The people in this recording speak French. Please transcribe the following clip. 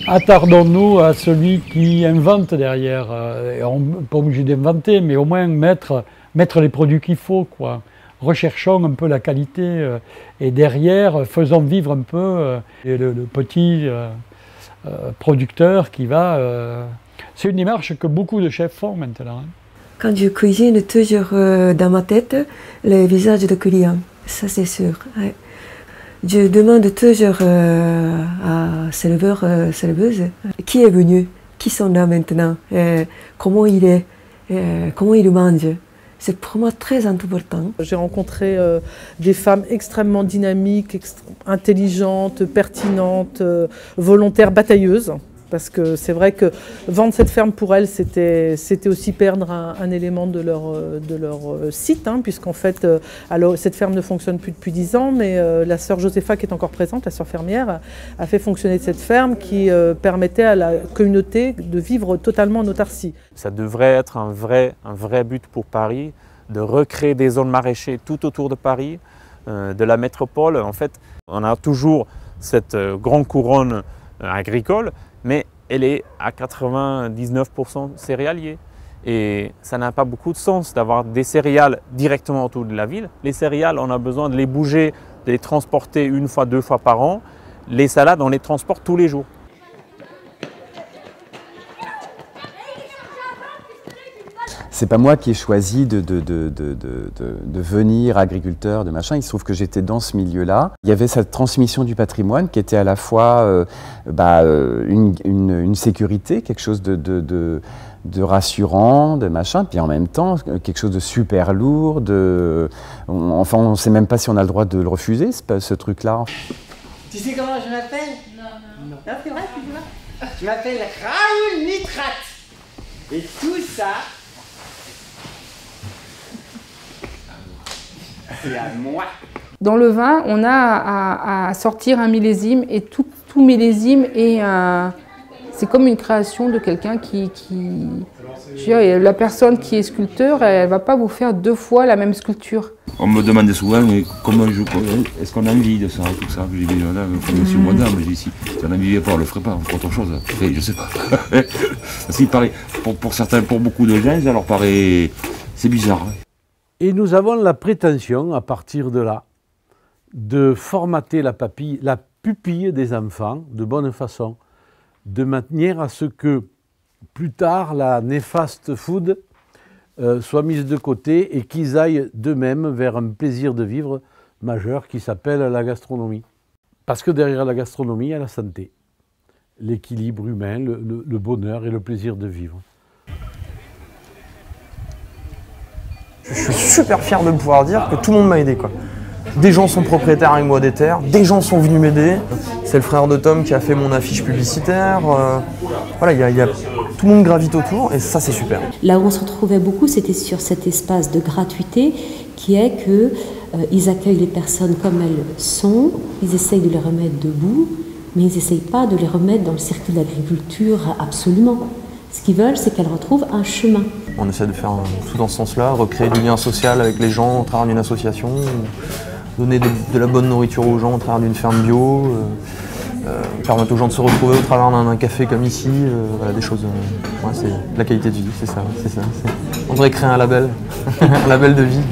Attardons-nous à celui qui invente derrière. On n'est pas obligé d'inventer, mais au moins mettre les produits qu'il faut, quoi. Recherchons un peu la qualité et derrière, faisons vivre un peu le petit producteur qui va... C'est une démarche que beaucoup de chefs font maintenant. Quand je cuisine, toujours dans ma tête, le visage de client, ça c'est sûr. Ouais. Je demande toujours à serveur, serveuse, qui est venu, qui sont là maintenant, comment il est, comment il mange. C'est pour moi très important. J'ai rencontré des femmes extrêmement dynamiques, intelligentes, pertinentes, volontaires, batailleuses. Parce que c'est vrai que vendre cette ferme pour elles, c'était aussi perdre un élément de leur site, hein, puisqu'en fait, alors, cette ferme ne fonctionne plus depuis 10 ans, mais la sœur Josépha, qui est encore présente, la sœur fermière, a fait fonctionner cette ferme qui permettait à la communauté de vivre totalement en autarcie. Ça devrait être un vrai but pour Paris, de recréer des zones maraîchères tout autour de Paris, de la métropole. En fait, on a toujours cette grande couronne agricole, mais elle est à 99% céréalier. Et ça n'a pas beaucoup de sens d'avoir des céréales directement autour de la ville. Les céréales, on a besoin de les bouger, de les transporter une fois, 2 fois par an. Les salades, on les transporte tous les jours. C'est pas moi qui ai choisi de devenir agriculteur, de machin. Il se trouve que j'étais dans ce milieu-là. Il y avait cette transmission du patrimoine qui était à la fois une sécurité, quelque chose de rassurant, de machin, puis en même temps quelque chose de super lourd. Enfin, on ne sait même pas si on a le droit de le refuser, ce truc-là. Tu sais comment je m'appelle? Non. Non, c'est vrai, tu vois. Je m'appelle Raoul Nitrate. Et tout ça, c'est à moi. Dans le vin, on a à sortir un millésime et tout millésime c'est comme une création de quelqu'un qui je veux dire, la personne qui est sculpteur, elle ne va pas vous faire 2 fois la même sculpture. On me demandait souvent est-ce qu'on a envie de ça, tout ça. J'ai dit voilà, comme monsieur ou madame, j'ai dit si on n'en vivait pas, on le ferait pas, on ferait autre chose. Et je sais pas. Parce qu'il paraît, pour certains, pour beaucoup de gens, ça leur paraît, c'est bizarre. Hein. Et nous avons la prétention, à partir de là, de formater la pupille des enfants de bonne façon, de manière à ce que, plus tard, la néfaste food soit mise de côté et qu'ils aillent d'eux-mêmes vers un plaisir de vivre majeur qui s'appelle la gastronomie. Parce que derrière la gastronomie, il y a la santé, l'équilibre humain, le bonheur et le plaisir de vivre. Je suis super fier de pouvoir dire que tout le monde m'a aidé, quoi. Des gens sont propriétaires avec moi des terres, des gens sont venus m'aider. C'est le frère de Tom qui a fait mon affiche publicitaire. Voilà, tout le monde gravite autour et ça c'est super. Là où on se retrouvait beaucoup, c'était sur cet espace de gratuité qui est qu'ils accueillent les personnes comme elles sont, ils essayent de les remettre debout, mais ils n'essayent pas de les remettre dans le circuit de l'agriculture absolument. Ce qu'ils veulent, c'est qu'elles retrouvent un chemin. On essaie de faire tout dans ce sens-là, recréer du lien social avec les gens au travers d'une association, donner de la bonne nourriture aux gens au travers d'une ferme bio, permettre aux gens de se retrouver au travers d'un café comme ici, voilà, des choses. Ouais, c'est la qualité de vie, c'est ça. On devrait créer un label, un label de vie.